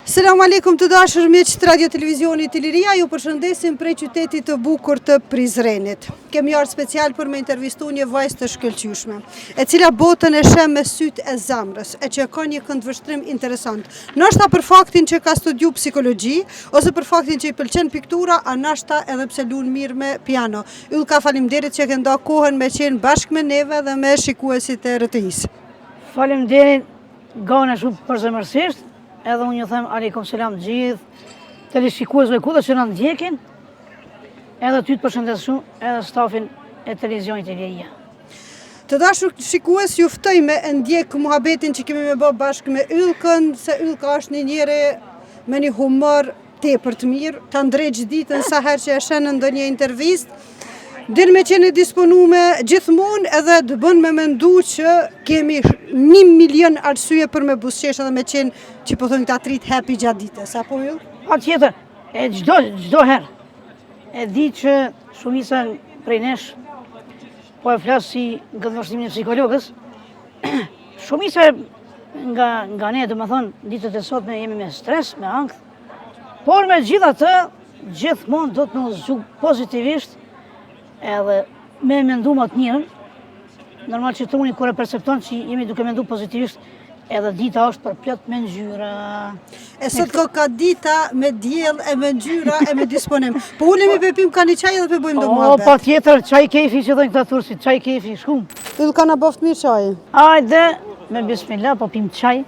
Selam aleikum të dashur miq të Radio Televizionit Iliria, ju përshëndesim prej qytetit të bukur të Prizrenit. Kemi ardhur special për me intervistu një vajzë të shkëlqyeshme, e cila botën e sheh me sytë e zemrës, e që ka një këndvështrim interesant. Ndoshta për faktin që ka studiu psikologji, ose për faktin që i pëlqen piktura, a ndoshta edhe pse lun mirë me piano. Ylka, faleminderit që ke nda kohën me qenë bashkë me neve dhe me shikuesit e RTI-s. Faleminderit gana shumë përzemërsisht. Edhe unë ju them aleikum selam gjithë teleshikuesve kudo që na ndjekin. Edhe ty të përshëndes shumë edhe stafin e televizionit Iliria. Të dashur shikues, ju ftoj me ndjek muhabetin që kemi me bë bashkë me Ylkën, se Ylka është një njeri me një humor tepër të mirë, ta ndreq ditën sa herë që e shen në ndonjë intervistë. Din me qenë disponume gjithmonë edhe të bën me mendu që kemi 1 milion arsye për me buzëqesh edhe me qenë që po thonë ta trit happy gjatë ditës, apo ju? Patjetër, e çdo herë. E di që shumica prej nesh, po e flas si gëndvështrimin e psikologës, shumica nga ne, domethënë, ditët e sotme jemi me stres, me ankth, por me gjithatë, gjithmonë do të na zgjugë pozitivisht edhe me mendu më të mirën. Normal që truni kur e percepton që jemi duke mendu pozitivisht, edhe dita është përplot me ngjyra. E sot ka dita me diell e me ngjyra e me disponim. Po ulemi pe pim ka një çaj edhe pe bëjmë do muhabet. O, patjetër, çaj kefi që thonë këta tursit, çaj kefi shkum. Ylka na boft mirë çaj. Hajde, me bismillah, po pim çaj.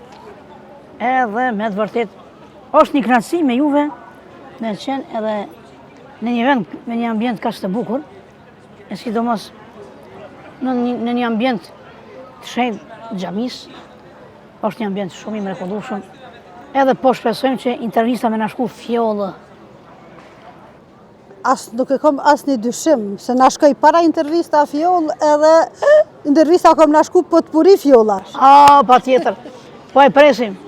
Edhe me të vërtet është një kënaqësi me juve me qenë edhe në një vend me një ambient kaq të bukur. E sidomos në një ambient të shenjtë xhamis, është një ambient shumë i mrekullueshëm. Edhe po shpresojmë që intervista me na shku fjollë. Nuk e kam asnjë dyshim, se na shkoj para intervista fjollë edhe intervista kam na shku potpuri fjollash. Patjetër. Po e presim.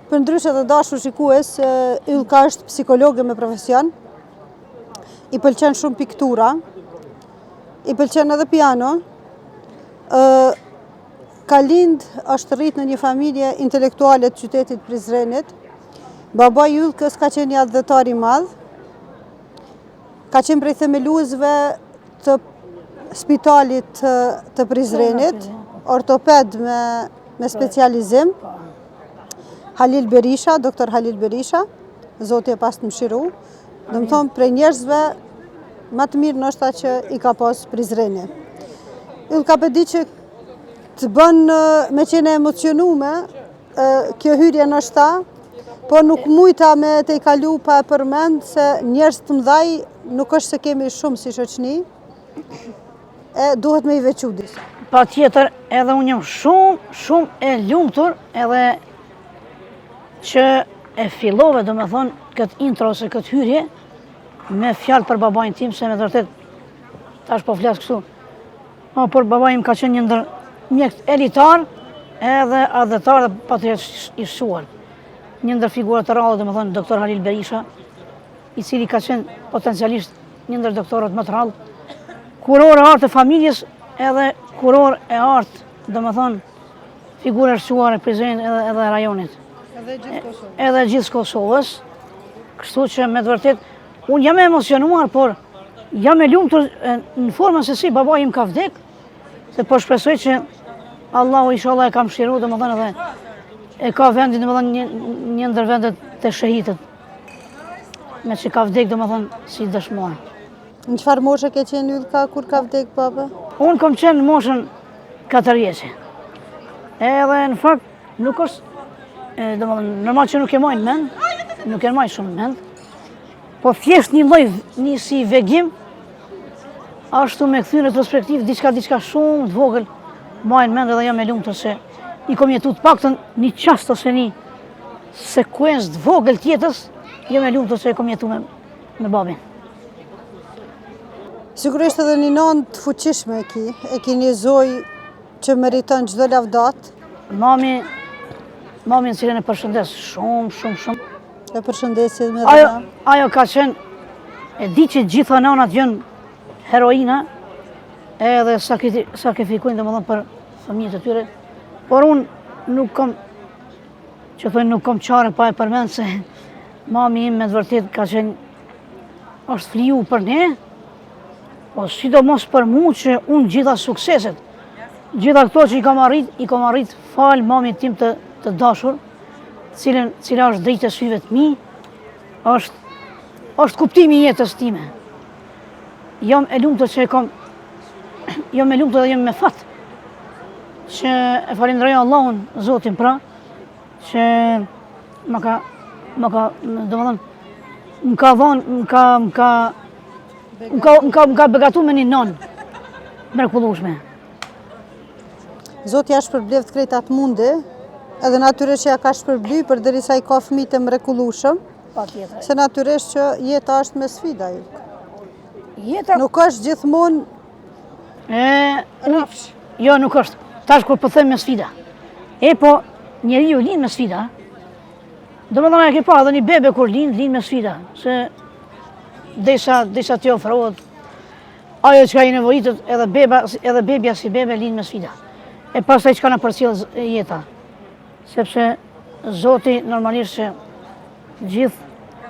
Përndryshe të dashur shikues, Ylka është psikologe me profesion. I pëlqen shumë piktura. I pëlqen edhe piano. Ka lind, është rrit në një familje intelektuale të qytetit Prizrenit. Baba i Ylkës ka qenë një adhëtar i madh. Ka qenë prej themeluesve të spitalit të Prizrenit, ortoped me specializim. Halil Berisha, doktor Halil Berisha, zoti e pas të mëshiru. Do më thonë prej njerëzve më të mirë ndoshta që i ka pas Prizreni. Ylka pe di që të bën me qenë emocionume, kjo hyrje ndoshta, po nuk mujta me të i kalu pa e përmend se njerëz të mëdhaj nuk është se kemi shumë si shoqni, e duhet me i veçu disa. Patjetër, edhe unë jam shumë e lumtur edhe që e fillove, do me thonë, këtë intro ose këtë hyrje, me fjalë për babajnë tim, se me të vërtet, tash po flasë kështu, por babajnë im ka qenë një ndër mjekët elitar, edhe adhëtar dhe patriot i shuar. Një ndër figurat të rrallë, do me thonë, doktor Halil Berisha, i cili ka qenë potencialisht një ndër doktorët më të rrallë, kuror e artë e familjes, edhe kuror e artë, do me thonë, figurë e shuar e Prizrenit edhe rajonit. Edhe gjithë Kosovës. Kështu që me të vërtet, unë jam e emocionuar, por jam e lumtur në formën se si baba im ka vdek, se po shpresoj që Allahu inshallah e ka mëshiruar, domethënë edhe e ka vendin, domethënë një ndër vendet të shehitët. Me që ka vdek, domethënë si dëshmor. Në çfarë moshe ke qenë Ylka kur ka vdek baba? Unë kam qenë në moshën 4 vjeçe. Edhe në fakt nuk është normal që nuk e majnë mend, nuk e majnë shumë mend, po thjesht një lloj një si vegim, ashtu me kthy retrospektiv diçka shumë të vogël, majnë mend edhe jam e lumtur se i kom jetu të paktën një çast ose një sekuencë të vogël tjetës, jam e lumtur se e kom jetu me babin. Sigurisht edhe një nënë të fuqishme e ki një zoj që meriton çdo lavdat. Mamin cilën e përshëndes shumë. E përshëndesit me dhe na. Ajo ka qenë, e di që gjitha nënat janë heroina, edhe sakrifikojnë domethënë për fëmijët e tyre, por unë nuk kam që thojnë nuk kom qare pa e përmend se mami im me të vërtet ka qenë është fliju për ne, po sidomos për mu që unë gjitha sukseset, gjitha këto që i kam arrit falë mami tim të dashur, cila është drejtë e syve të mi, është kuptimi i jetës time. Jam e lumtur që jam e lumtur dhe jam me fat që e falenderoj Allahun, Zotin pra, që më ka begatu me një non mrekullueshme. Zoti ja shpërbleft krejt atë mundi, edhe natyrisht që ja ka shpërbly përderisa i ka fëmijë të mrekullueshëm, se natyrisht që jeta është me sfida ju. Nuk është gjithmonë rafsh. Jo, nuk është. Tash kur po them me sfida. Po njeriu lind me sfida. Domethënë e ke pa edhe një bebe kur lind me sfida, se desa t'i ofrohet ajo që ka i nevojitet, edhe bebja si bebe lind me sfida. E pastaj çka na përcjell jeta. Sepse Zoti normalisht që gjithë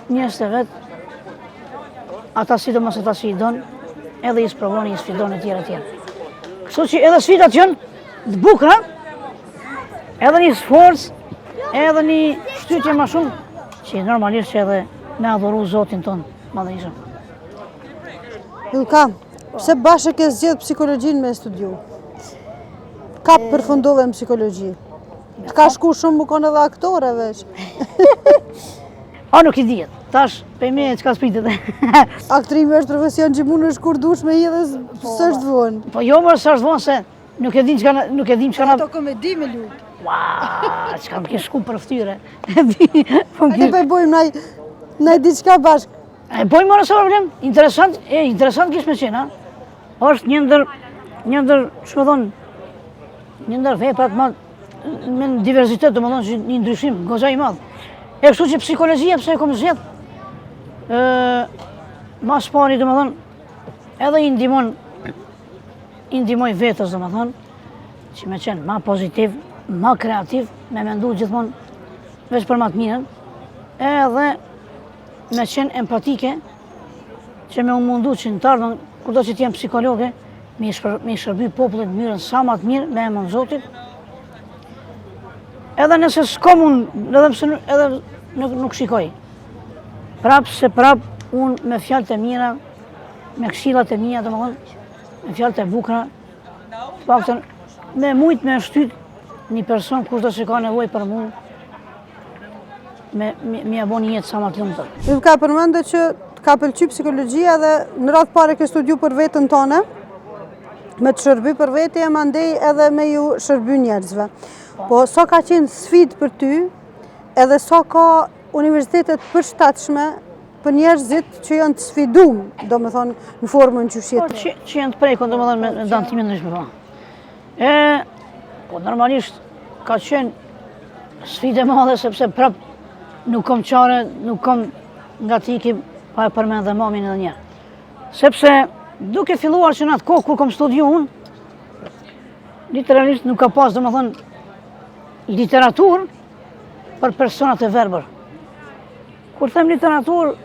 njerëzit e vet, ata sidomos ata që i don, edhe i sprovon, i sfidon e tjera. Kështu që edhe sfidat janë të bukura, edhe një sforcë, edhe një shtytje më shumë, që normalisht që edhe me adhuru Zotin ton madhërisht. Julka, pse bashkë ke zgjedh psikologjinë me studiu? Ka përfundove në psikologji? Ka shku shumë më konë edhe aktore veç? Nuk i dihet. Tash, pe me çka spritet. Aktrimi është profesion që mund është kur dush me i edhe s'është vonë. Po jo më s'është vonë se nuk e dim çka na... Ato komedi me lutë. Ua, çka më ke shku për ftyre. Ate pe bojmë naj diçka bashkë. Bojmë më nëse problem. Interesant kish me qenë, është një ndër, ç'më thon, një ndër veprat me diversitet, domethënë që një ndryshim goxha i madh. E kështu që psikologjia pse e kom zgjedh? Mas pari domethënë edhe i ndihmoj vetes domethënë që me qenë ma pozitiv, ma kreativ, me mendu gjithmonë veç për ma të mirën, edhe me qenë empatike, që me u mundu që në të ardhmen, kurdo që t'jem psikologe, me i shërby popullit në mënyrën sa ma të mirë, me emën Zotit. Edhe nëse s'kom unë, edhe nuk shikoj. Prap unë me fjalët e mira, me këshillat e mia, domethënë, me fjalët e bukura, të paktën me mujt me shtyt një person kushdo që ka nevojë për mua, me ja bën një jetë sa më të lumtur. Ju ka përmendë që ka pëlqy psikologjia dhe në radhë pare ke studiu për veten tonë, me të shërby për vete e mandej edhe me ju shërby njerëzve. Po, sa ka qenë sfidë për ty, edhe sa ka universitetet përshtatshme për njerëzit që janë të sfidum, do me thonë, në formën që shjetë. Që janë të prejkon, do me thonë, me dantimin në shme. Po, normalisht, ka qenë sfide madhe, sepse prap nuk kom qare, nuk kom nga t'ikim, pa e përmen dhe mamin edhe njerë. Sepse, duke filluar që në atë kohë, kur kom studiu unë, literalisht nuk ka pas, do me thonë, literatur për personat e verbër. Kur them literatur,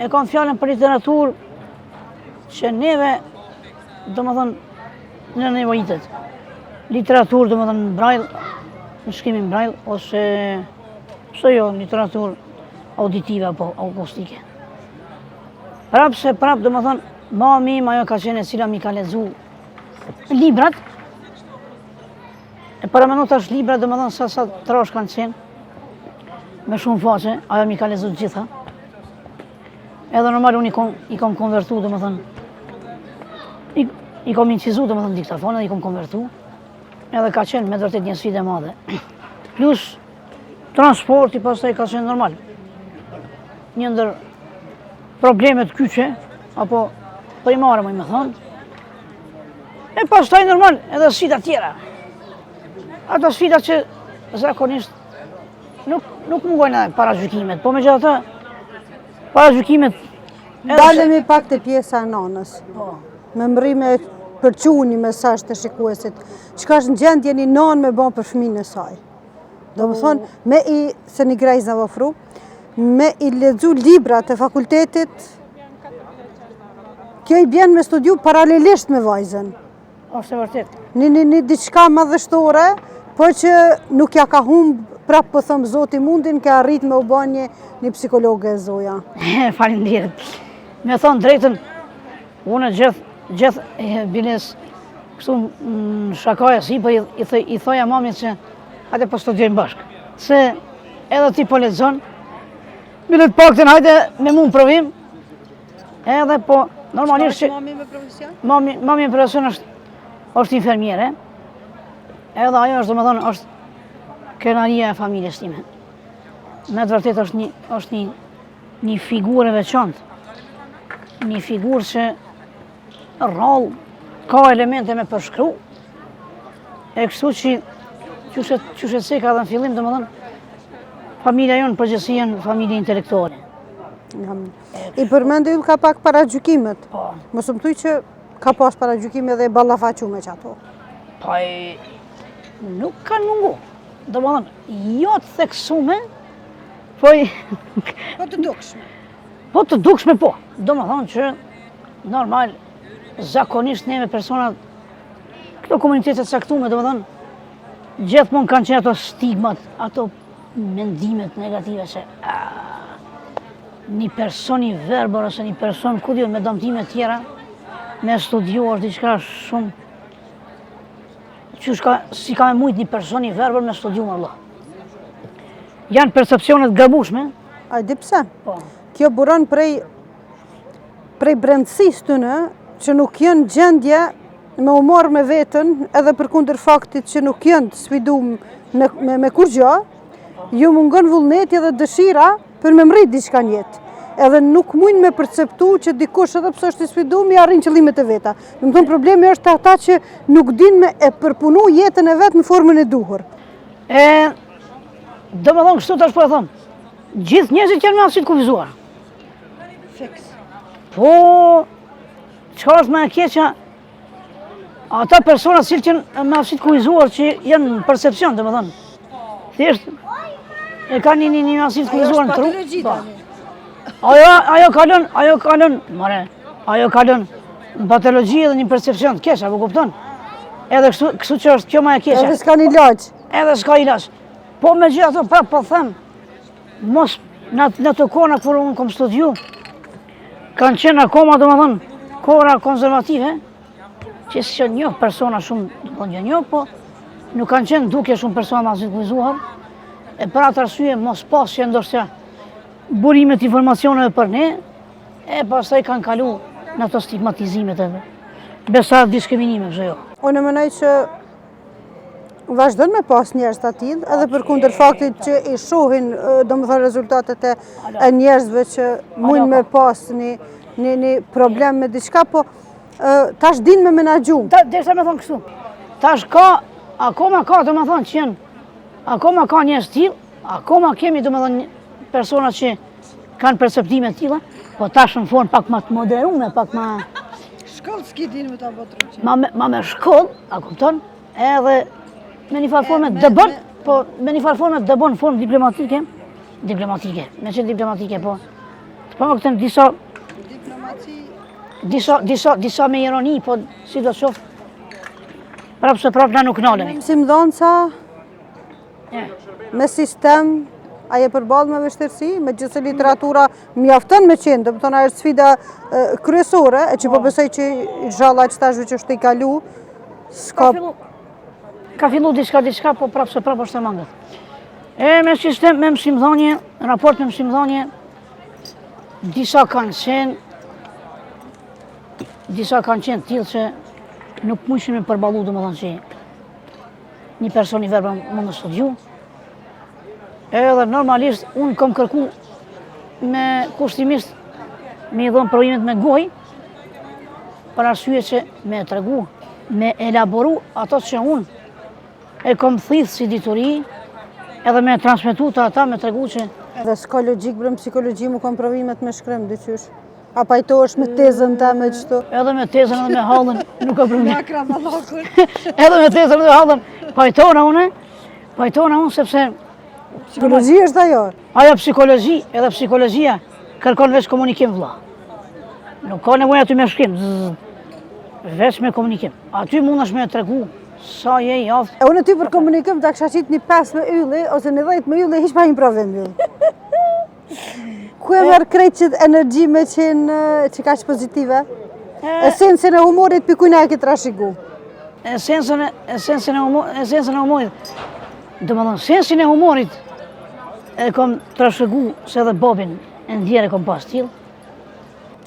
e kam fjallën për literatur që neve, do më thonë, në nevojitet. Literatur, do më thonë, në brajl, në shkrimin brajl, ose, pse jo, literatur auditive apo akustike. Prap, do më thonë, mami im ajo ka qenë e cila mi ka lexu librat, e para me tash libra, do më thonë, sa trash kanë qenë, me shumë faqe, ajo mi ka lexu të gjitha. Edhe normal unë i kom konvertu, do më thënë, i kom incizu, do më thënë, diktafon, edhe i kom konvertu, edhe ka qenë me vërtet një sfidë e madhe. Plus, transporti pastaj ka qenë normal. Një ndër problemet kyçe, apo primare, më thonë, e pastaj normal, edhe sfida tjera. Ato sfida që zakonisht nuk mungojnë edhe para gjykimet, po me gjithë para gjykimet... Dalemi pak të pjesa e nanës. Me mbrime përqu një mesazh të shikuesit. Çka është në gjendje një nanë me bën për fëmijën e saj? Do më thonë, se një grejz në vëfru, me i lexu libra të fakultetit, kjo i bjen me studiu paralelisht me vajzën. Është e vërtet. Një diçka madhështore, po që nuk ja ka humbë, prapë po thëmë zoti mundin, ka arrit me u ba një psikologe e zoja. Faleminderit. Me thonë drejtën, unë gjithë bines kështu në shakaja si, për i thoja mamit që hajde po studiojmë bashkë. Se edhe ti po lexon, bilet paktën hajde me mu në provim, edhe po normalisht që... Mami me profesion? Mami me profesion është infermiere, edhe ajo është, domethënë, është krenaria e familjes time. Me të vërtet është një figurë e veçantë, një figurë që rrallë ka elemente me përshkru, e kështu që qyshet se ka dhe në fillim, domethënë, familja jonë përgjithësi janë familje intelektuale. I përmendë ju ka pak para gjykimet. Po. Mos më thuj që ka pas para gjykime dhe ballafaqume që ato. Po nuk kanë mungu. Domethënë, jo të theksume, po të dukshme. Po të dukshme po. Domethënë që normal, zakonisht ne me personat, këto komunitetet saktume, domethënë, gjithmonë kanë qenë ato stigmat, ato mendimet negative që një person i verbër ose një person ku dio me dëmtime tjera me studiu është diçka shumë si ka me mujt një person i verbër me studiu më Allah. Janë percepcionet gabushme. A di pse? Po. Kjo buron prej brendësisë tëne që nuk janë gjendje me u marrë me vetën edhe përkundër faktit që nuk janë të sfidum me kur gjë, ju mungon vullneti edhe dëshira për me mrit diçka në jetë. Edhe nuk mujnë me perceptu që dikush edhe pse është i sfidum i arrin qëllimet e veta. Do të thonë problemi është ata që nuk din me e përpunu jetën e vetë në formën e duhur. Do më thonë kështu tash po e thonë, gjithë njerëzit janë me aftësi të kufizuar. Fiks. Po, çka është më e keqja, ata persona cilë që me aftësi të kufizuar që janë në percepcion, do më thonë, thjesht e ka një aftësi të kufizuar në tru. Ajo kalon në patologji edhe një percepcion të keq, apo kupton? Edhe kështu që është kjo më e keqja. Edhe s'ka një ilaç. Edhe s'ka ilaç. Po me gjithë ato, prapë po them, mos në të kona kur unë kom studiu, kanë qenë akoma, do më thënë, kora konservative, që si që njohë persona shumë, po nuk kanë qenë duke shumë persona ma zikuizuar, e për atë arsye mos pas që ndoshta burimet informacioneve për ne, e pastaj kanë kalu në ato stigmatizimet edhe. Besa diskriminime, kështu jo. Unë mendoj që vazhdon me pas njerëz të tillë, edhe përkundër faktit që i shohin, domethënë rezultatet e njerëzve që mund me pas një problem me diçka, po tash din me menaxhu. Desha me thonë kështu. Tash akoma ka, domethënë që janë, akoma ka njerëz të tillë, akoma kemi domethënë persona që kanë perceptime të tilla, po tash në formë pak më të moderume, pak më Shkollë s'ki din me ta botruqe. Ma me shkollë, a kupton, edhe me një farë forme dëbën, po me një farë forme dëbën në formë diplomatike, me qenë diplomatike, po të më këtën disa me ironi, po si do qoftë, prapë se prapë na nuk nalemi. Si mdhonca, me sistem, aje përballë me vështirësi, me gjithse literatura mjafton me qenë, dhe më tonë ajo sfida kryesore, e që po besoj që inshallah që tashve që është i kalu, Ka fillu diçka, po prapë se prapë është e mangët. Me sistem, me mësimdhënie, raport me mësimdhënie, disa kanë qenë tillë që nuk mundishin me përballu, domethënë që një person i verbër mund të studiu. Edhe normalisht unë kam kërku me kushtimisht me i dhënë provimet me gojë, për arsye që me tregu, me elaboru ato që unë e kom thithë si dituri, edhe me transmetu të ata, me tregu që... Dhe s'ka logjik brëm psikologji mu kom provimet me shkrim, dyqysh? A pajtohesh me tezën ta me qëto? Edhe me tezën edhe me hallën, nuk ka problem. Nakra malakur. Edhe me tezën edhe me hallën, pajtona une, pajtona unë sepse Psikologi është ajo. ajo psikologji, edhe psikologjia kërkon veç komunikim vëlla. Nuk ka nevojë aty me shkrim, veç me komunikim. Aty mundesh me tregu sa je i aftë. E unë ty për komunikim ta kisha qit një 5 me ylli, ose një 10 me ylli, hiq pa një provim ylli. Ku e merr krejt që energji me qenë që ka që pozitive? Esencën e humorit për kujna e këtë trashigu? Esencën e humorit, do më thonë, sensin e humorit e kom trashëgu se edhe Bobin e ndjerë e kom pas t'il.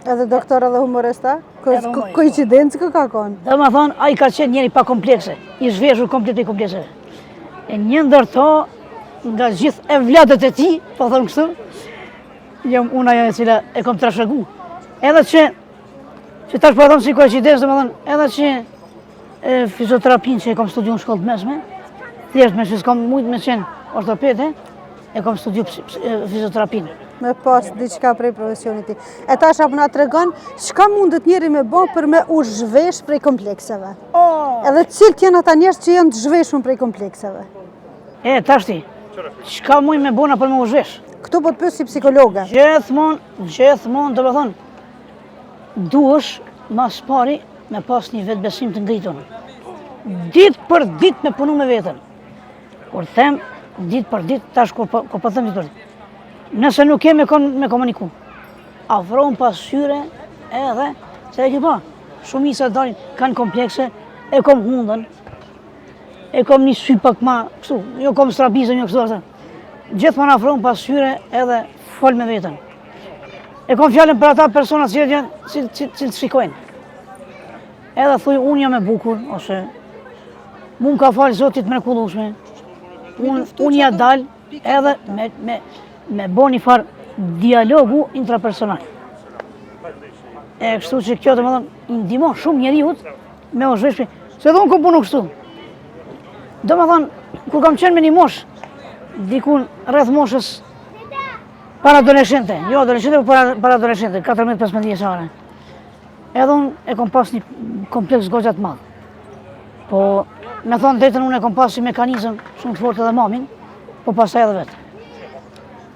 Edhe doktor edhe humorista? Edhe humorista. Koincidencë kë ka konë? Dhe më thonë, a i ka qenë njeri pa komplekse, i zhveshur komplet i komplekseve. E një ndër to, nga gjithë e vladët e ti, po thonë kështu, jam unë ajo e cila e kom trashëgu. Edhe që tash po thonë si koincidencë, dhe më thonë, edhe që fizioterapin që e kom studiu në shkollë të mesme, thjesht me që s'kom mujtë me qenë ortopede, e kom studiu fizioterapin. Me pas diçka prej profesionit ti. E tash apo na tregon, çka mundet njeri me bë për me u zhvesh prej komplekseve? Edhe cilët janë ata njerëz që janë të zhveshur prej komplekseve? Tash ti, çka muj me bona për me u zhvesh? Këtu po të pyes si psikologa. Gjithmonë, do të thonë, duhesh mas pari me pas një vetbesim të ngritur. Ditë për ditë me punu me veten. Kur them ditë për ditë, tash kur po them ditë për ditë. Nëse nuk ke me komuniku, afrohen pas syre edhe, se e ki pa, shumica dalin, kanë komplekse, e kom hundën, e kom një sy pak ma, kështu, jo kom strabizëm, jo kështu ashtu. Gjithmonë afrohen pas syre edhe fol me veten. E kom fjallën për ata personat që të shikojnë. Edhe thuj, unë jam e bukur, ose mu ka falë Zotit mrekullueshme, unë ja dal edhe me bo një farë dialogu intrapersonal. E kështu që kjo të më thonë, i ndihmon shumë njeriut me o zhveshpi, se dhe unë kom punu kështu. Do më thonë, kur kam qenë me një mosh, dikun rreth moshës para adoleshente, jo adoleshente, para adoleshente, 14-15 vjeçare. Edhe unë e kom pas një kompleks goxhat madh. Po, me thonë drejtën unë e kom pas si mekanizëm shumë të fortë edhe mamin, po pastaj edhe vetë.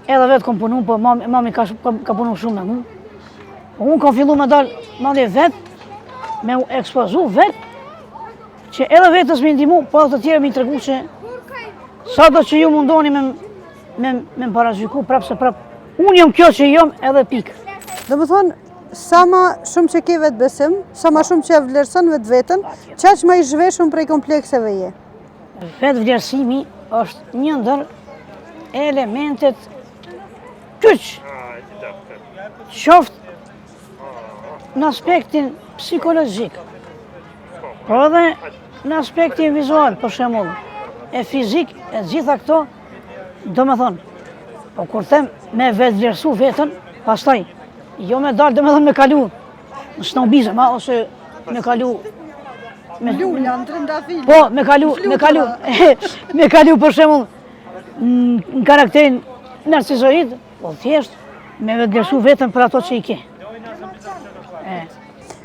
Edhe vetë kom punu, po mami ka punu shumë me mu. Unë kam fillu me dalë madje vetë, me u ekspozu vetë, që edhe vetës me ndihmu, po edhe të tjere me i tregu që sa do që ju mundoni me më parazyku prapë se prapë. Unë jam kjo që jam edhe pikë. Dhe më thonë, sa ma shumë që ke vetë besim, sa ma shumë që e vlerëson vetë vetën, qaq ma i zhveshun prej komplekseve je? Vetë vlerësimi është një ndër elementet kyç, qoftë në aspektin psikologjik, por edhe në aspektin vizual, për shembull, e fizik, e gjitha këto, do me thonë, po kur them me vetë vlerësu vetën, pastaj, jo me dalë, do me thonë me kalu në snobizëm, ose me kalu... Lula, në trëndafili. Po, me kalu për shembull në karakterin narcisoid, po thjesht me vetë vlerësu vetën për ato që i ke.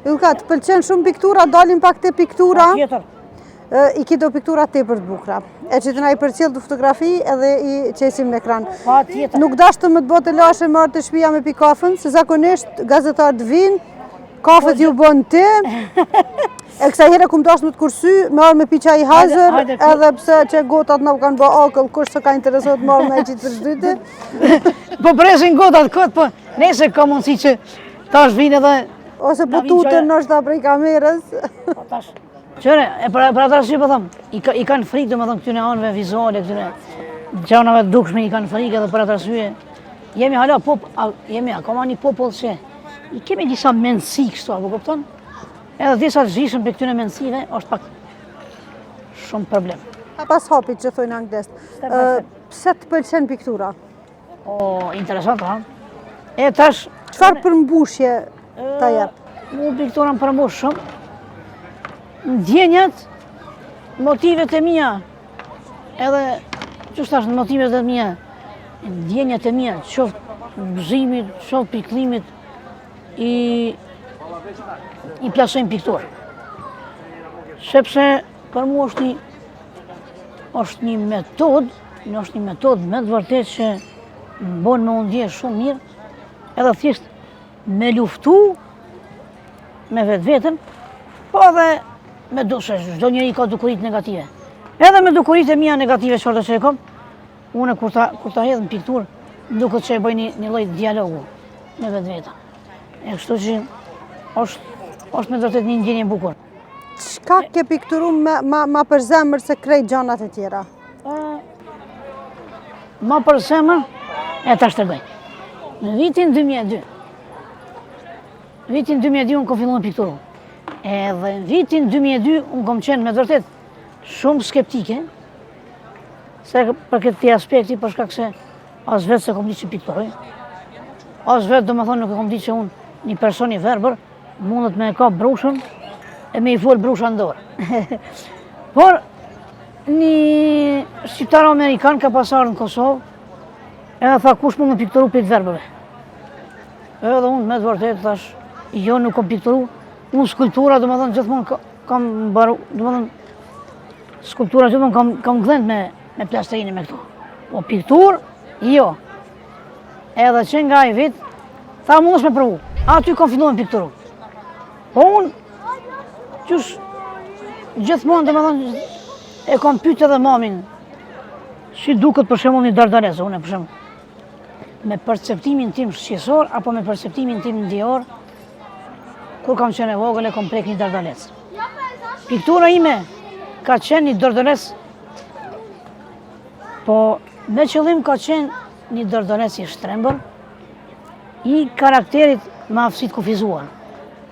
Ilka, të pëlqen shumë piktura, dalim pak të piktura. Tjetër. I ki do piktura tepër të bukra. E që të na i përcjell të fotografi edhe i qesim në ekran. Pa tjetër. Nuk dashtë të më të bote lashe më arë të shpia me pi kafën, se zakonisht gazetarët vinë, kafet ju bën ti. E kësa here kum dashtë më të kursy, me arë me pi qaj hazër, edhe pse që gotat në kanë bë akëll, kush se ka interesot më arë me e qitë për shdyte. Po presin gotat këtë, po nese ka mundësi që tash vinë edhe... Ose po tutën nështë ta prej kamerës. Qëre, për atë arsye po thëmë, i kanë frikë, do më thëmë, këtyne anëve vizuale, këtyne gjanave dukshme i kanë frikë edhe për atë arsye. Jemi hala akoma një popull që i kemi disa mendësi kështu, apo kupton? Edhe disa të zhishëm për këtyne mendësive, është pak shumë problem. Pas hapit që thojnë anglisht, pse të pëlqen piktura? O, interesant, ha? E tash... Qëfar përmbushje ta jep? Mu piktura më përmbush shumë. Ndjenjat, motivet e mia, edhe që shtash në motivet e mia, ndjenjat e mia, qoftë gëzimit, qoftë pikëllimit, i plasojnë pikturë. Sepse për mu është është një metodë me të vërtet që më bon me undje shumë mirë, edhe thjesht me luftu me vetë vetën, po edhe me çdo njeri ka dukurit negative. Edhe me dukurit e mia negative çfarë që e kam, unë kur ta hedh në pikturë, duket që e bëj një lloj dialogu me vetë vetën. E kështu që është me vërtet një ndjenjë e bukur. Çka ke pikturu ma për zemër se krejt gjanat e tjera? Ma për zemër, e ta shtërgoj. Në vitin 2002 unë kom filluar pikturu. Edhe në vitin 2002 unë kom qenë me vërtet shumë skeptike, se për këtë aspekti, për shkak se as vetë se kom ditë që pikturoj, as vetë do më thonë nuk e kom ditë që unë një person i verbër mundet me e kap brushën e me i fol brusha në dorë. Por një shqiptar amerikan ka pasarë në Kosovë edhe tha kush mund me pikturu për të verbëve. Edhe unë me të vërtet thash, jo nuk kom pikturu, unë skulptura do më thonë gjithmonë kam baru, do më thonë skulptura gjithmonë kam gdhend me plasterinën me këtu. Po piktur, jo. Edhe që nga i vit, tha mundesh me provu. Aty kom filluar me pikturu. Po unë, qysh, gjithmonë dhe më thonë, e kom pyet edhe mamin, si duket për shembull një dardalesë, unë për shembull, me perceptimin tim shqisor, apo me perceptimin tim ndjor, kur kam qenë e vogël e kom prek një dardalesë. Piktura ime ka qenë një dardalesë, po me qëllim ka qenë një dardalesë i shtrembër, i karakterit me aftësitë kufizuar.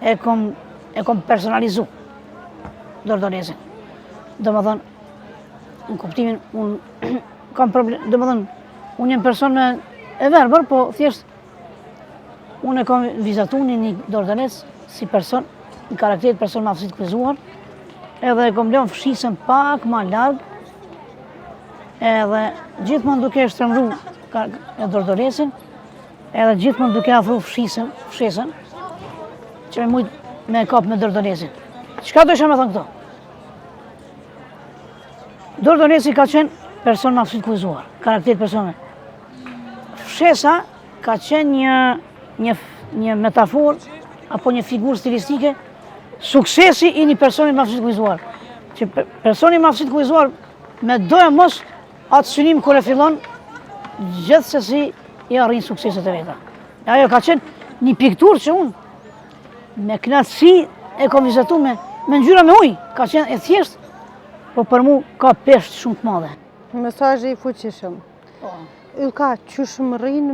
E kom personalizu dardalesin. Do më thonë, në kuptimin, unë kam problem, do më thonë, unë jem person e verbër, po thjesht, unë e kam vizatu një dardales si person, në karakterit person me aftësitë kufizuar, edhe e kom lënë fshisën pak ma largë, edhe gjithmonë duke e shtrembru e dardalesin, edhe gjithmonë duke afru fshisën, që me mujtë me kap me dardalesin. Çka do isha me thënë këto? Dardalesi ka qenë person me aftësitë kufizuar, karakterit persone. Fshesa ka qenë një metaforë apo një figurë stilistike, suksesi i një personi me aftësitë kufizuar. Që personi me aftësitë kufizuar me do e mos atë synim kur e fillon, gjithsesi i arrin sukseset e veta. Ajo ka qenë një pikturë që unë me knatësi e kom vizatu me ngjyra me ujë, ka qenë e thjeshtë, po për mu ka peshë shumë të madhe. Mesazhi i fuqishëm. Ylka, qysh më rrinë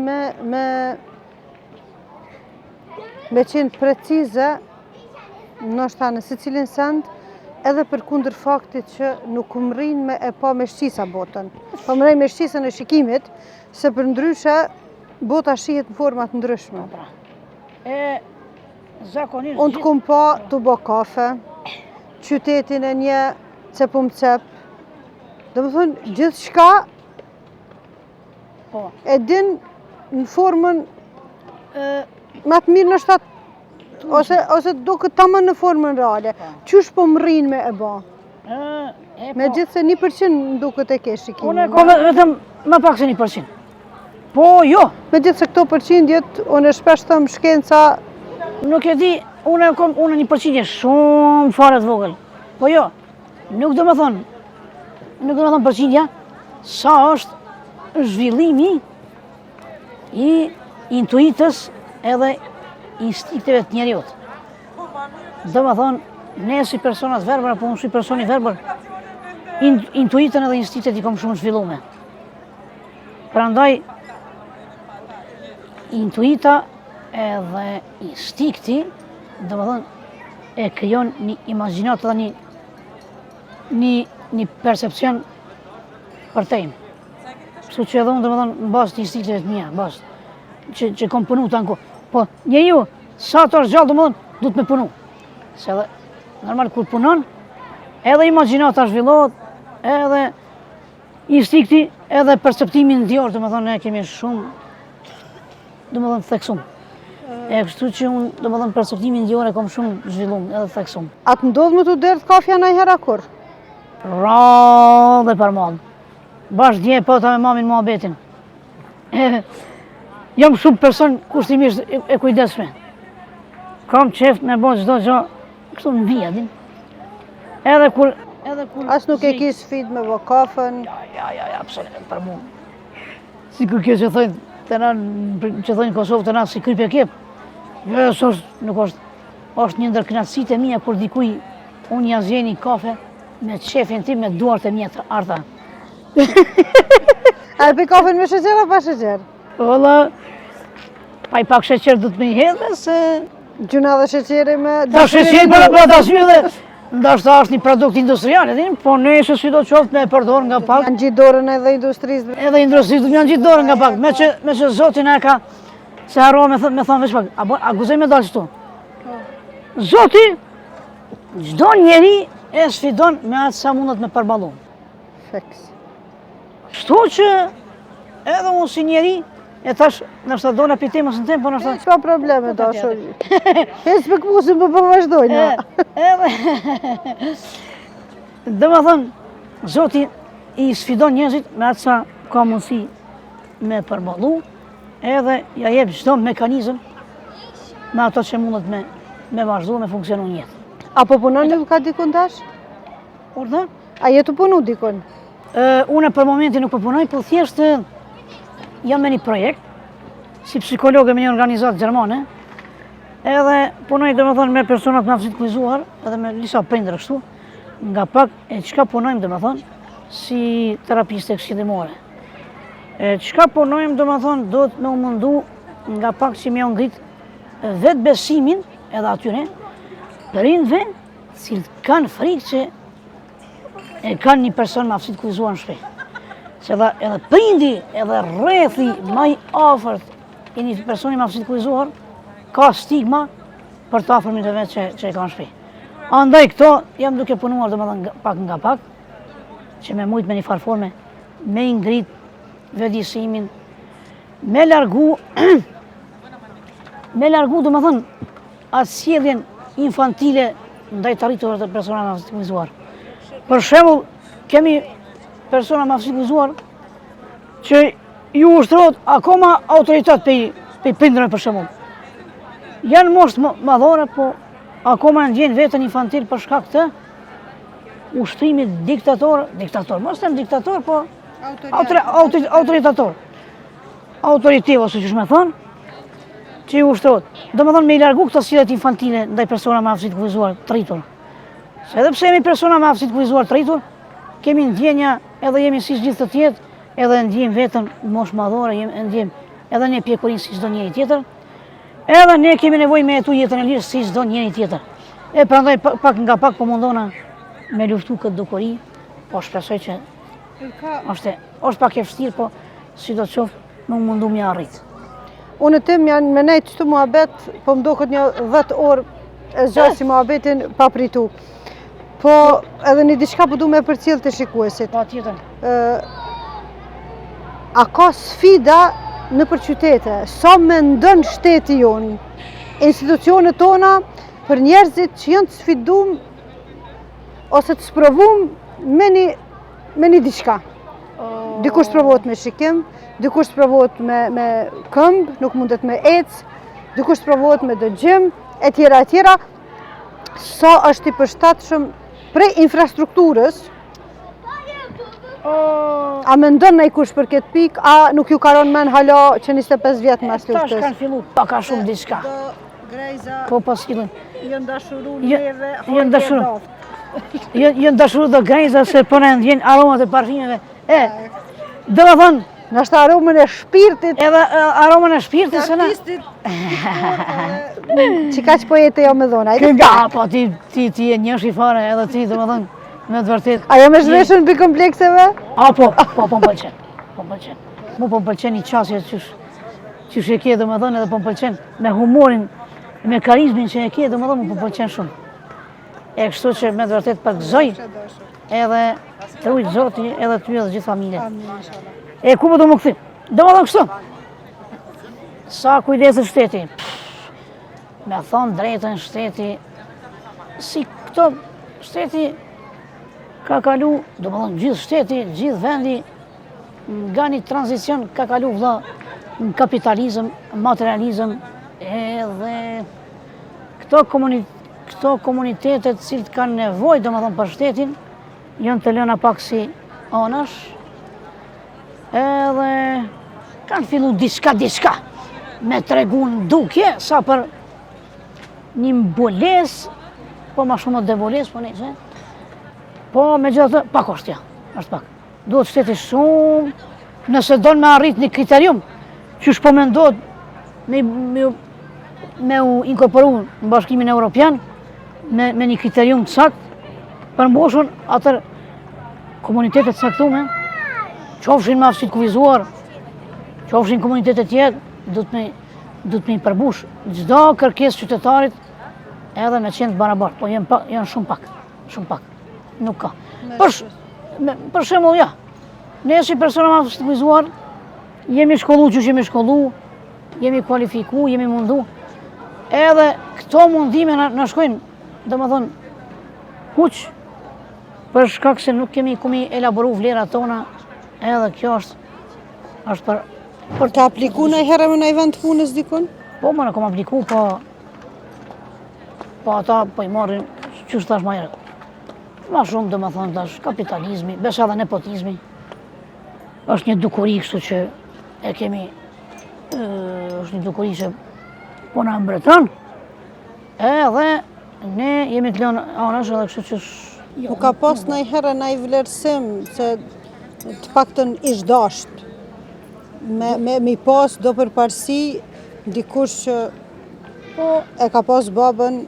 me qenë precize, ndoshta në secilin send, edhe për kundër faktit që nuk më rrinë me e pa me shqisa botën. Po më rrinë me shqisën e shikimit, se për ndryshe bota shihet në format ndryshme. Unë të kum pa të bo kafe, qytetin e një cepum cep, dhe më thonë gjithë shka e din në formën ma të mirë në shtatë, ose do këtë tamën në formën reale. Qysh po më rrinë me e ba? Me gjithë se 1% në do këtë e ke shikimin. Unë vetëm më pak se 1%. Po jo. Me gjithë se këto përqindjet, unë e shpesh thëmë shkenca. Nuk e di, unë 1% shumë fare të vogël. Po jo, nuk do më thonë përqindja, sa është zhvillimi i intuitës edhe instinkteve të njerëzit. Do më thonë, ne si personat verbër, apo unë si personi verbër, intuitën edhe instinktet i kom shumë zhvillume. Prandaj, intuita edhe instinkti, do më thonë, e krijon një imagjinat edhe një percepcion për tejmë. Kështu që edhe unë do më thonë në bazë të instinkteve të mia, që kom punu të anko. Po njeriu, sa të është gjallë do më thonë, du të me punu. Se edhe, normal, kur punon, edhe imagjinata zhvillohet, edhe instinkti, edhe perceptimi ndjor, do më thonë, ne kemi shumë, do më thonë, theksum. E kështu që unë, do më thonë, perceptimi ndjor e kom shumë zhvillum, edhe theksum. A të ndodhë më të derdhë kafja në i hera kur? Ra dhe për malë. Bashkë dje pota me mamin muhabetin. Jam shumë person kushtimisht e kujdesme. Kam qef me bo çdo gjë kështu në vija, din. Edhe kur... As nuk e ki sfid me bë kafën? Ja, absolut, për mu. Si kur kjo që thojnë, që thojnë Kosovë të na si kryp e kep. Jo, nuk është një ndër kënaqësitë e mia kur dikuj unë ja zgjeni kafe me shefin tim me duart e mia të arta. A e pi kafen me sheqer apo pa sheqer? Valla, pa i pak sheqer du të me i hedhe se... Gjuna dhe sheqeri me... Ta sheqeri për atë arsye dhe ndashta është një produkt industrial, edhin, po nesër si do qoftë me e përdor nga pak. Janë gjitë dorën edhe industrisë? Edhe industrisë janë gjitë dorën nga pak, me që Zotin e ka, se harro me thonë veç pak, a guzej me dalë qëtu? Zoti, çdo njeri e sfidon me atë sa mundet me përballu. Feks. Kështu që edhe unë si njeri, e tash nështë do në pitemës në tem, po nështë... Qa probleme da shumë? E s'pëkmusim për përvazhdojnë. Dhe më thënë, Zoti i sfidon njerëzit me atë sa ka mundësi me përballu, edhe ja jep çdo mekanizëm me ato që mundet me vazhdu, me funksionu një jetë. Apo punon nuk ka dikun tash? Urdhë? A jetu punu dikun? Une për momentin nuk përpunoj, po thjesht jam me një projekt, si psikologe me një organizatë gjermane, edhe punoj domethënë me personat me aftësi të kufizuar, edhe me disa prindër kështu, nga pak e çka punojmë domethënë si terapiste këshillimore. Çka punojmë domethënë do të më mundu nga pak që më ngrit vetë besimin edhe atyre prindve cilët kanë frikë që e kanë një person me aftësi të kufizuar në shtëpi. Se edhe prindi edhe rrethi më i afërt i një personi me aftësi të kufizuar ka stigma për të afërmit e vetë që e kanë në shtëpi. Andaj këto jam duke punuar domethënë pak nga pak, që me mujt me një farforme, me ngrit vetëdijsimin, me largu domethënë atë sjelljen infantile ndaj të arriturve të personave me aftësi të kufizuar. Për shembull, kemi persona me aftësi të kufizuar që ju ushtrohet akoma autoritet pe prindërve për shembull. Janë moshë madhore, po akoma ndjejnë veten infantil për shkak të ushtrimit diktator, mos them diktator, po autoritator. Autoritiv ose ç'është më thon, që ju ushtrohet. Domethënë me i largu këto sjelljet infantile ndaj persona me aftësi të kufizuar të rritur. Se edhe pse jemi persona me aftësi të kufizuar të rritur, kemi ndjenja edhe jemi si gjithë të tjerë, edhe ndjejmë veten moshë madhore, ndjejmë edhe ne pjekurinë si çdo njeri tjetër. Edhe ne kemi nevojë me jetu jetën e lirë si çdo njeri tjetër. E prandaj pak nga pak po mundona me luftu këtë dukuri, po shpresoj që është pak e vështirë, po sidoqoftë nuk mundu mi arrit. Unë tim janë me nejtë qëtu muhabet, po më duket një 10 orë e zgjasi muhabetin pa pritu. Po edhe një diçka po du me përcjell të shikuesit. Pa tjetër. A ka sfida në për qytete? Sa mendon shteti jonë, institucionet tona për njerëzit që janë të sfidum ose të sprovum me një diçka? Dikush provohet me shikim, dikush provohet me këmbë, nuk mundet me ecë, dikush provohet me dëgjim, e tjera. Sa është i përshtatshëm prej infrastrukturës? A mendon në i kush për këtë pikë, a nuk ju karon men hala që 25 vjetë mas luftës? Tash kanë fillu paka shumë diçka. Po pas fillim. Jënë dashuru neve, Jënë dashuru do grejza se përne ndjenë aromat e parfimeve. Dhe më thënë, nështë aromën e shpirtit. Edhe aromën e shpirtit se na... Qika që po jetë jo me dhona? Kënga, po ti e njësh i fare, edhe ti dhe më thënë, me të vërtet. A jo me zhveshën për komplekseve? Po më pëlqen. Mu po më pëlqen i qasje që e ke dhe më thënë, edhe po më pëlqen me humorin, me karizmin që e ke dhe më thënë, mu po më pëlqen shumë. E kështu që me të vërtet përgëzoj, edhe të rujtë Zoti, edhe ty edhe gjithë familje. E ku më do më këthi? Dhe më thënë kështu. Sa kujdeset shteti? Me thonë drejtën shteti, si këto shteti ka kalu, do më thonë, gjithë shteti, gjithë vendi, nga një tranzicion ka kalu vëlla në kapitalizëm, materializëm, edhe këto komunitetet cilët kanë nevojë, do më thonë, për shtetin, janë të lëna pak si anash, edhe kanë fillu diçka, me tregu në dukje, sa për një mboles, po ma shumë të devoles, po nejse, po me gjithë të, pak është ja, është pak. Duhet shteti shumë, nëse donë me arrit një kriterium, që shpo me ndodë me u inkorporu në bashkimin Europian, me një kriterium të sakt, për mboshën atër komunitetet saktume, qofshin me aftësit kuvizuar, qofshin komunitetet tjetë, du të me i përbush çdo kërkesë qytetarit edhe me qenë të barabartë, po janë shumë pak, nuk ka. Për shembull, ja, ne si persona me aftësit kuvizuar, jemi shkollu që jemi shkollu, jemi kualifiku, jemi mundu, edhe këto mundime në shkojnë, dhe më thonë, huq, për shkak se nuk kemi ku mi elaboru vlerat tona, edhe kjo është për Ka apliku në herë me në vend punës dikun? Po, më në kom apliku, po ata po i marrin, që është tash ma herë. Ma shumë, dhe më thonë, tash kapitalizmi, besa dhe nepotizmi, është një dukuri kështu që e kemi, është një dukuri që po na mbretën, edhe ne jemi të lënë anash edhe kështu që... Nuk ka pas në herë në i vlerësim, se të paktën ish dasht, me pas do përparsi dikush që e ka pas babën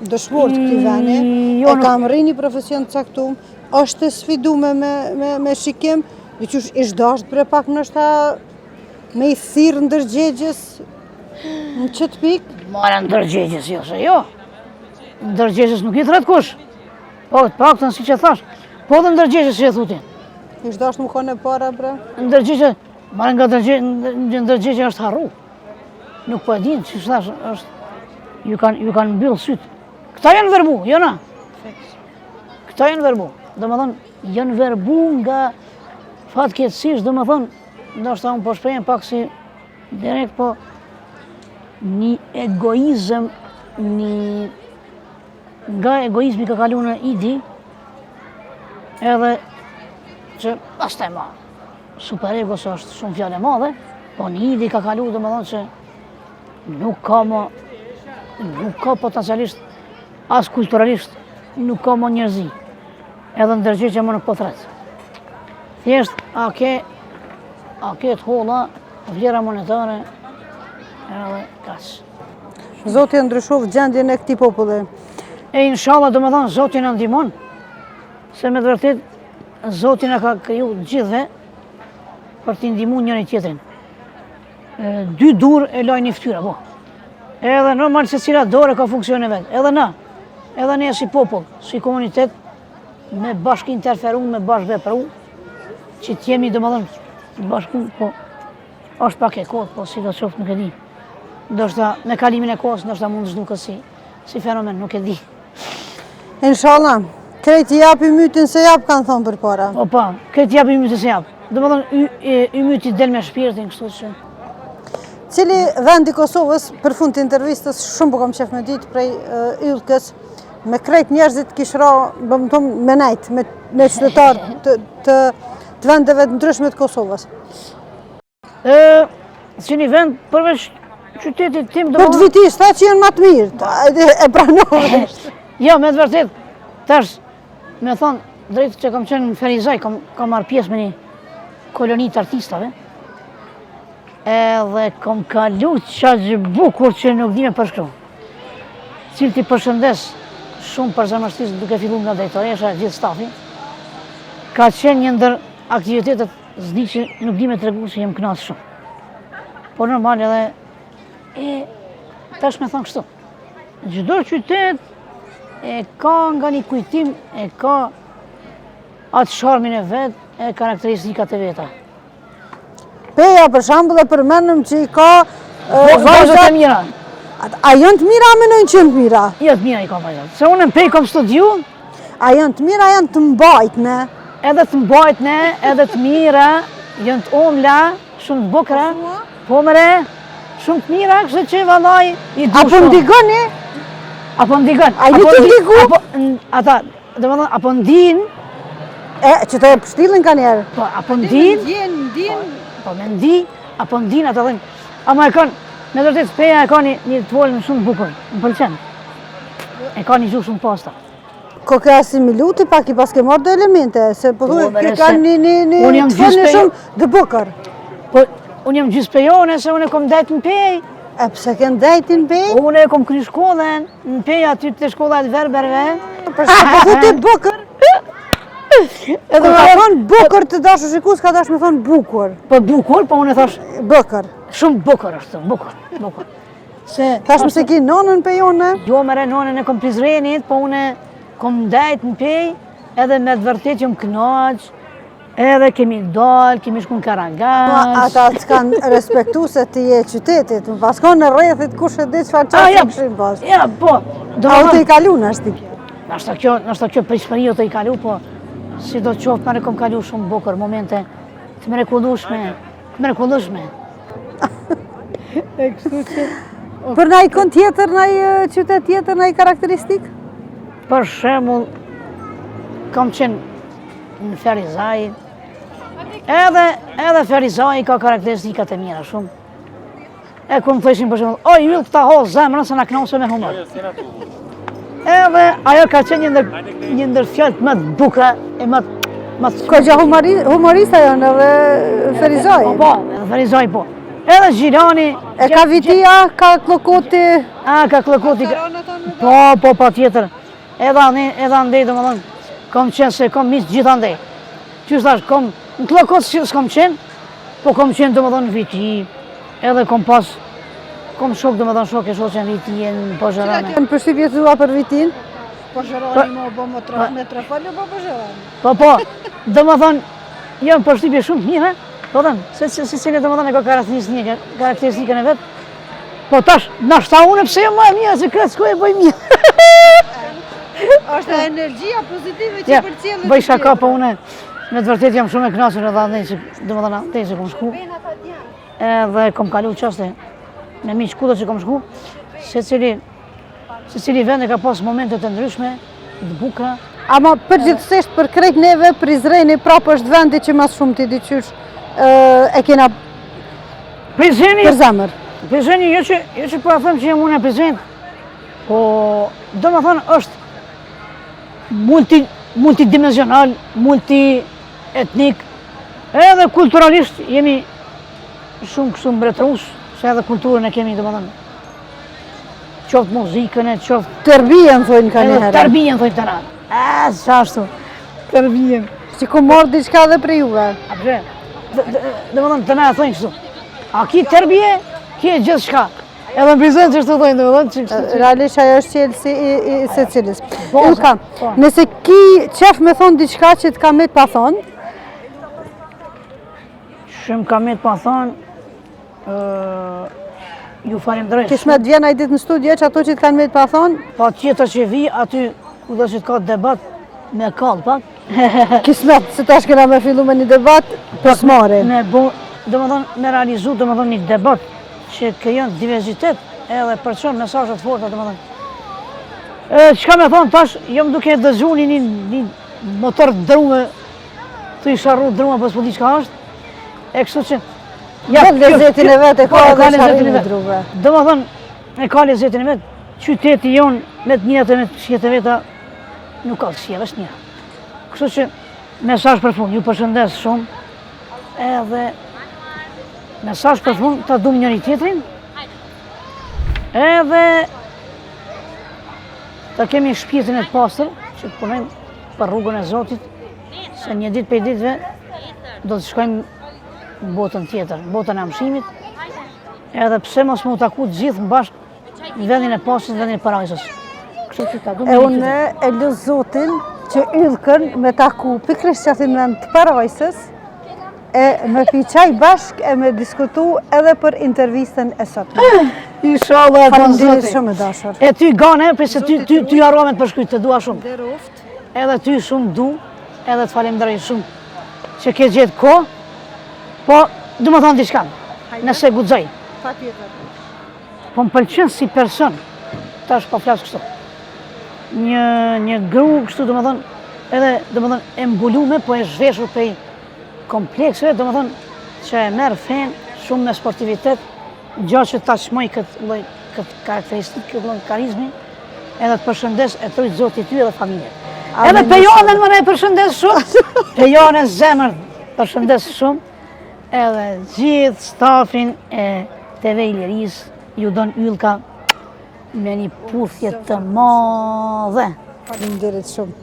dëshmor të këtij veni, e ka mri një profesion të caktuar, është të sfiduar me shikim, diqysh ish dasht bre pak nështë me i thirrë ndërgjegjes në qëtë pikë? Mara ndërgjegjes, jo se jo. Ndërgjegjes nuk i thret kush. Po, të paktën si që thash, po dhe ndërgjegjes që e thutin. Ish dasht më kone para bre? Ndërgjegje, marrë nga ndërgjegje është harru. Nuk po e din, që thash, ju kanë mbyllë sytë. Këta janë verbu, jo na. Këta janë verbu. Dhe më thonë, janë verbu nga fatkeqësisht, dhe më thonë, ndoshta unë po shprehem pak si direkt, po një egoizëm, nga egoizmi ka kalu në idi, edhe që pastaj ma superego se është shumë fjallë e madhe, po në idi ka kalu dhe më thonë që nuk ka potencialisht, as kulturalisht, nuk ka më njerëzi, edhe ndërgjegje më nuk po thret. Thjesht, a ke të holla, vlera monetare, edhe kaq. Zoti e ndryshov gjendjen e këtij populli. E inshallah do më thonë, Zoti në ndihmon, se me të vërtet, Zoti në ka kriju gjithve për t'i ndihmu njëri tjetrin. Dy dur e lajnë një ftyra, po. Edhe normal se cila dore ka funksion e vetë, edhe ne si popull, si komunitet, me bashkë interferu, me bashkë vepru, që t'jemi do më thonë bashku, po është pak e kohët, po si do qoftë nuk e di. Ndoshta me kalimin e kohës, ndoshta mund të zhduket si fenomen, nuk e di. Inshallah, krejt i japi mytin se jap, kanë thonë për para. O pa, krejt i japi mytin se jap. Do më thonë, y myti del me shpirtin, kështu që... Cili vendi Kosovës, për fund të intervistës, shumë po kam qef me ditë prej yllkës, me krejt njerëzit kishra, me nejt, me qytetarë të vendeve të ndryshme të Kosovës. Si një vend, përveç qytetit tim... Për të vitis, ta që janë më të mirë, e pranove. Jo, me të vërtet, tash, me thonë, drejtë që kam qenë në Ferizaj, kam marrë pjesë me një koloni të artistave, edhe kam kalu qaqë bukur që nuk di me përshkru. Cilë t'i përshëndes shumë për zemërstisë duke fillu nga drejtoresha, gjithë stafi, ka qenë një ndër aktivitetet zdi që nuk di me të regu që jem knasë shumë. Po normal edhe, tash me thonë kështu, çdo qytet e ka nga një kujtim, e ka atë sharmin e vetë, e karakteristikat e veta. Peja, për shambull, e përmenëm që i ka... Vajzët e mira. A janë të mira, menojnë që janë të mira? Jo të mira i ka vajzët. Se unë në pej kom studiu... A janë të mira, janë të mbajtme? Edhe të mbajtne, edhe të mira, janë të omla, shumë të bukra, po mëre, shumë të mira, kështë që vallaj i du Apo ndigoni? Apo ndigon. A i një të ndigu? Ata, dhe më thonë, apo ndin, Që të e pështillin ka njerë. po apo ndin, po me ndi, apo ndin, ata dhejnë. Ama e kanë, me dërtet speja e ka një të volën shumë bukur, më pëlqen. E ka një gjuhë shumë pasta. Ko ke asimilu ti pak i pas ke marrë do elemente, se po thuj, mere, ke kanë unë jam të folën gjysmë- shumë dhe bukër. Po, unë jam gjysë pejone, se unë e kom dajtë në pej. E pse ke ndajtin bej? Unë e kom kry shkollën, në pej aty të shkollat verberve. Përse po thuj ti bukër? Edhe Kur ka thonë bukër të dashë shikus, ka dash me thonë bukur. Po bukur, po unë e thash, Bukër. shumë bukur është, bukur. Se, Thash më se ki nonën pe jone? jo mere nonën e kom Prizrenit, po unë kom ndajt në pej, edhe me të vërtet jom knaq, edhe kemi dalë, kemi shku në Karagaz. Ata të kanë respektu se ti je qytetit, më pas ka në rrethit kush e di çfarë ja, çfarë këshim pas. ja, po, do A u më të i thonë, kalu në ashtë ti? nështë kjo pritshmëri o të i kalu, po, si do qoftë mërë kom kalu shumë bukur, momente të mrekullueshme. E kështu që... Për na i kon tjetër, na i qytet tjetër, na i karakteristik? Për shembull, kam qenë në Ferizaj, edhe Ferizaj ka karakteristikat e mira shumë. E ku më thëshin për shembull, o yll këta ho zemrën se na knose me humor. Edhe ajo ka qenë një ndër fjalët më të bukura e më të Ko gja humorista janë edhe Ferizaj. Po, edhe Ferizaj po. Edhe Gjirani. E ka vitia, ka klokoti. A, ka klokoti. Po, pa tjetër. Edhe andej, do më thonë, kom qenë se kom misë gjithë andej. Qështë thash, në klokot s'kom qenë, po kom qenë, do më thonë, në viti, edhe kom shok, do më thonë, shok e shoqen viti, në Pozherane. Në përshtypje thua për vitin? Pozherani më bo me trafalë, po Pozherani. Po, do më thonë, jam përshtypje shumë të mira, po thënë, se cilë do më thonë e ka karakteristikën e vetë, po tash, nashta unë pse jo më e mija, se kretë s'ko e bëj mija. Është energjia pozitive që për cilë. Bëj shaka, po une, me të vërtet jam shumë e knasur edhe andej që, do më thonë, andej që kom shku, edhe kom kalu qaste, me miq kudo që kom shku, se cili vend e ka pas momentet të ndryshme, të bukra. Ama përgjithsisht për krejt neve, Prizreni prapë është vendi që mas shumë ti diqysh e kena Prizreni, për zemër. Prizreni, jo që po e them që jam unë e Prizrenit, po do më thonë është multidimensional, multietnik, edhe kulturalisht jemi shumë kështu mbretërus, se edhe kulturën e kemi, do më thonë, qoftë muzikën e, qoftë... Tërbijen, thojnë ka njëherë. Tërbijen, thojnë të na. Qashtu, tërbijen. Që ku morë diçka dhe për juve. A përshë, do më thonë të na e thojnë kështu. A ki tërbije, ki e gjithë shka. Edhe në Prizren që shtu thojnë, do më thonë që kështu. Realisht ajo është qelësi i se cilis. Po, Ilka, po. nëse ki qef me thonë diçka që të ka me të pa thonë, Shumë ka me të pa thonë, ju falenderoj. kish me të vjen ai ditë në studio që ato që të kanë me të pa thonë, Pa tjetër që vi aty ku do që të ka debat me kallë pak. kismet, se tash kena me fillu me një debat për smare. Me bo, do më thonë, me realizu, do më thonë një debat që krijon diversitet edhe përçon mesazhet forta, do më thonë. Çka me thonë tash, jam duke dëgju një motor drume, të i sharru drume për s'po di çka është, e kështu që... Ka lezetin e vetë, e ka ka edhe lezetin sharin e e vetë. druve. Do më thonë, e ka lezetin e vetë, qyteti jonë me të njëtë e me të shjetë e veta, nuk ka të shjetë, është një. Kështu që, mesazh për fund, ju përshëndes shumë, edhe mesazh për fund, ta dum njëri tjetrin, edhe ta kemi shpirtin e të pastër, që të punojmë për rrugën e Zotit, se një ditë për ditëve do të shkojmë në botën tjetër, në botën e amshimit, edhe pse mos më taku të gjithë në bashkë në vendin e pastrit, në vendin e parajsës. Kështu që ta dum E njëri unë tjetrin. e lëz Zotin që Ylkën me taku pikrisht që atin vend të parajsës, e me pi qaj bashk e me diskutu edhe për intervistën e sotme. Inshallah, Faleminderit shumë e dashur. E ty gane, se ty harrova me të përshkryt, të dua shumë. Dhe ruft. edhe ty shumë du, edhe të falenderoj shumë që ke gjetë kohë, po du më thonë diçka, nëse guxoj. Patjetër. Po më pëlqen si person, tash po flas kështu. Një gru kështu, do më thonë, edhe do më thonë e mbulume, po e zhveshur prej komplekseve, do më thonë që e merë fen shumë me sportivitet, gjatë që ta shmoj këtë karakteristikë, këtë lloj karizmi, edhe të përshëndes e trojtë Zoti ty edhe familje. Edhe Pejonën më ne përshëndes shumë, Pejonën zemër përshëndes shumë, edhe gjithë stafin e TV Iliris, ju don Ylka me një puthje të madhe. Faleminderit shumë.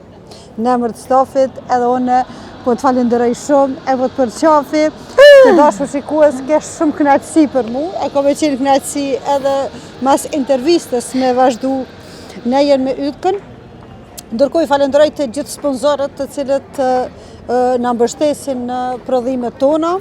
Në emër të stafit, edhe unë po të falenderoj shumë, e po të përqafi, të dashur shikues, ke shumë kënaqësi për mu, e ka me qenë kënaqësi edhe mas intervistës me vazhdu nejen me Ylkën. Ndërkohë falenderoj të gjithë sponsorët të cilët na mbështesin në prodhimet tona.